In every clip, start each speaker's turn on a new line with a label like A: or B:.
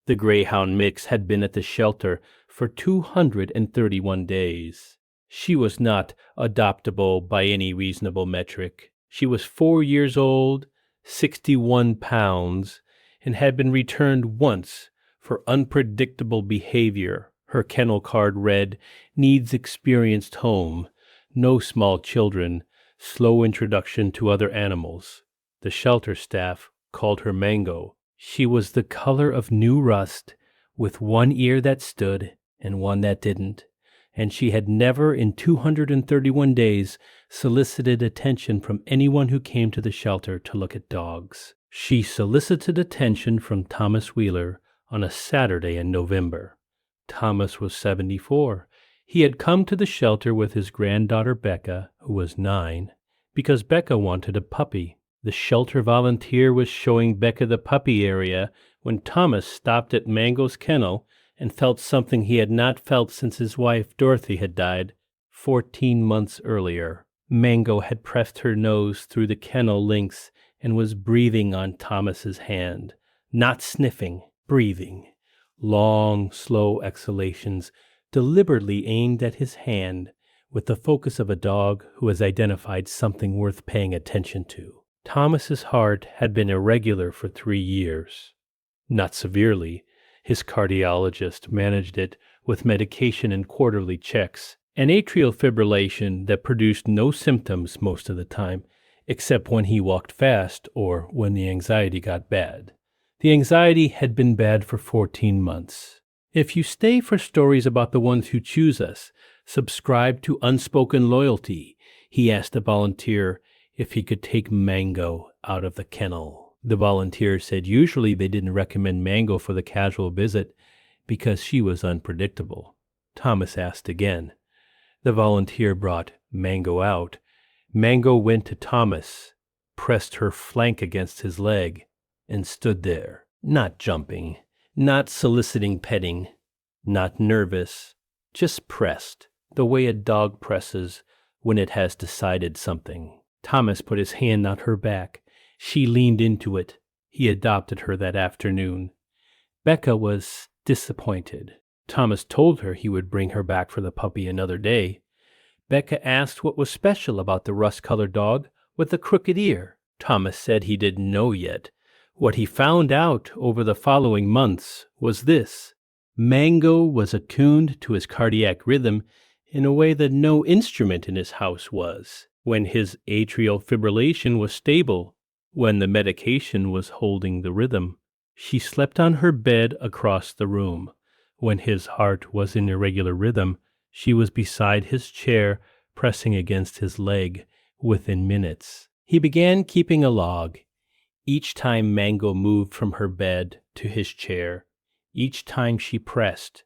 A: The greyhound mix had been at the shelter for 231 days. She was not adoptable by any reasonable metric. She was 4 years old, 61 pounds, and had been returned once for unpredictable behavior. Her kennel card read, "Needs experienced home, no small children, slow introduction to other animals." The shelter staff called her Mango. She was the color of new rust, with one ear that stood and one that didn't, and she had never in 231 days solicited attention from anyone who came to the shelter to look at dogs. She solicited attention from Thomas Wheeler on a Saturday in November. Thomas was 74. He had come to the shelter with his granddaughter Becca, who was 9, because Becca wanted a puppy. The shelter volunteer was showing Becca the puppy area when Thomas stopped at Mango's kennel and felt something he had not felt since his wife Dorothy had died 14 months earlier. Mango had pressed her nose through the kennel links and was breathing on Thomas's hand. Not sniffing, breathing. Long, slow exhalations deliberately aimed at his hand with the focus of a dog who has identified something worth paying attention to. Thomas's heart had been irregular for 3 years. Not severely. His cardiologist managed it with medication and quarterly checks. An atrial fibrillation that produced no symptoms most of the time, except when he walked fast or when the anxiety got bad. The anxiety had been bad for 14 months. If you stay for stories about the ones who choose us, subscribe to Unspoken Loyalty. He asked the volunteer if he could take Mango out of the kennel. The volunteer said usually they didn't recommend Mango for the casual visit because she was unpredictable. Thomas asked again. The volunteer brought Mango out. Mango went to Thomas, pressed her flank against his leg, and stood there, not jumping, not soliciting petting, not nervous, just pressed, the way a dog presses when it has decided something. Thomas put his hand on her back. She leaned into it. He adopted her that afternoon. Becca was disappointed. Thomas told her he would bring her back for the puppy another day. Becca asked what was special about the rust-colored dog with the crooked ear. Thomas said he didn't know yet. What he found out over the following months was this. Mango was attuned to his cardiac rhythm in a way that no instrument in his house was. When his atrial fibrillation was stable, when the medication was holding the rhythm, she slept on her bed across the room. When his heart was in irregular rhythm, she was beside his chair, pressing against his leg within minutes. He began keeping a log. Each time Mango moved from her bed to his chair, each time she pressed,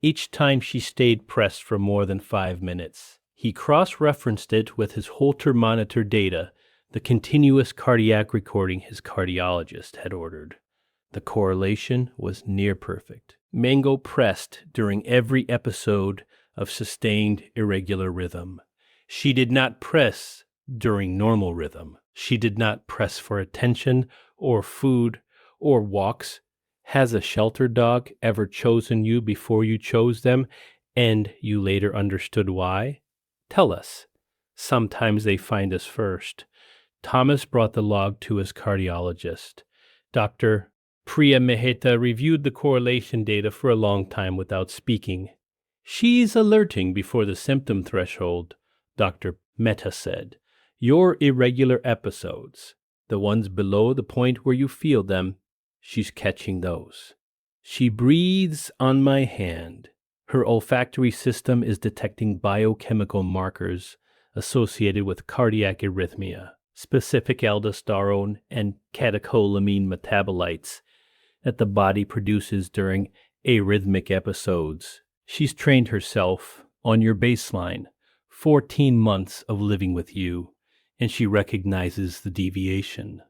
A: each time she stayed pressed for more than 5 minutes. He cross-referenced it with his Holter monitor data, the continuous cardiac recording his cardiologist had ordered. The correlation was near perfect. Mango pressed during every episode of sustained irregular rhythm. She did not press during normal rhythm. She did not press for attention or food or walks. Has a shelter dog ever chosen you before you chose them and you later understood why? Tell us. Sometimes they find us first. Thomas brought the log to his cardiologist. Dr. Priya Mehta reviewed the correlation data for a long time without speaking. She's alerting before the symptom threshold, Dr. Mehta said. Your irregular episodes, the ones below the point where you feel them, she's catching those. She breathes on my hand. Her olfactory system is detecting biochemical markers associated with cardiac arrhythmia, specific aldosterone and catecholamine metabolites that the body produces during arrhythmic episodes. She's trained herself on your baseline, 14 months of living with you, and she recognizes the deviation.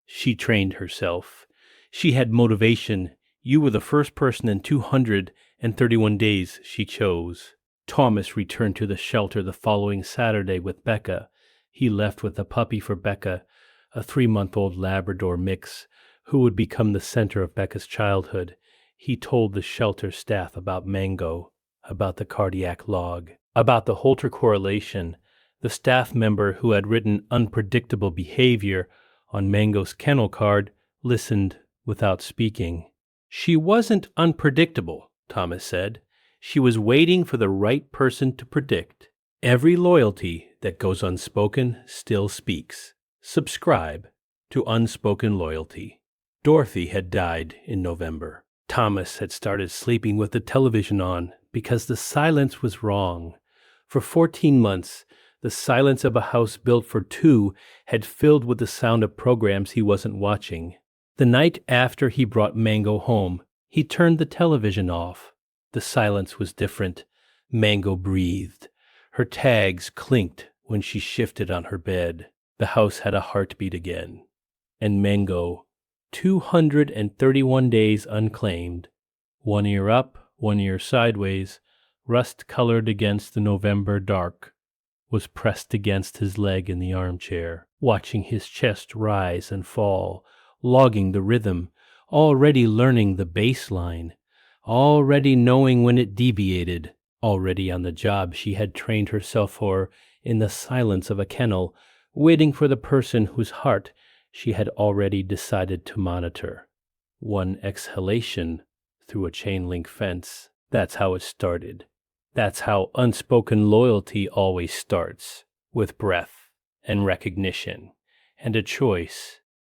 A: She trained herself. She had motivation. You were the first person in 231 days she chose. Thomas returned to the shelter the following Saturday with Becca. He left with a puppy for Becca, a 3-month-old Labrador mix, who would become the center of Becca's childhood. He told the shelter staff about Mango, about the cardiac log, about the Holter correlation. The staff member who had written unpredictable behavior on Mango's kennel card listened without speaking. She wasn't unpredictable, Thomas said. She was waiting for the right person to predict. Every loyalty that goes unspoken still speaks. Subscribe to Unspoken Loyalty. Dorothy had died in November. Thomas had started sleeping with the television on because the silence was wrong. For 14 months, the silence of a house built for two had filled with the sound of programs he wasn't watching. The night after he brought Mango home, he turned the television off. The silence was different. Mango breathed. Her tags clinked when she shifted on her bed. The house had a heartbeat again. And Mango, 231 days unclaimed, one ear up, one ear sideways, rust-colored against the November dark, was pressed against his leg in the armchair, watching his chest rise and fall, logging the rhythm, already learning the bass line, already knowing when it deviated, already on the job she had trained herself for in the silence of a kennel, waiting for the person whose heart she had already decided to monitor. One exhalation through a chain-link fence. That's how it started. That's how unspoken loyalty always starts, with breath and recognition and a choice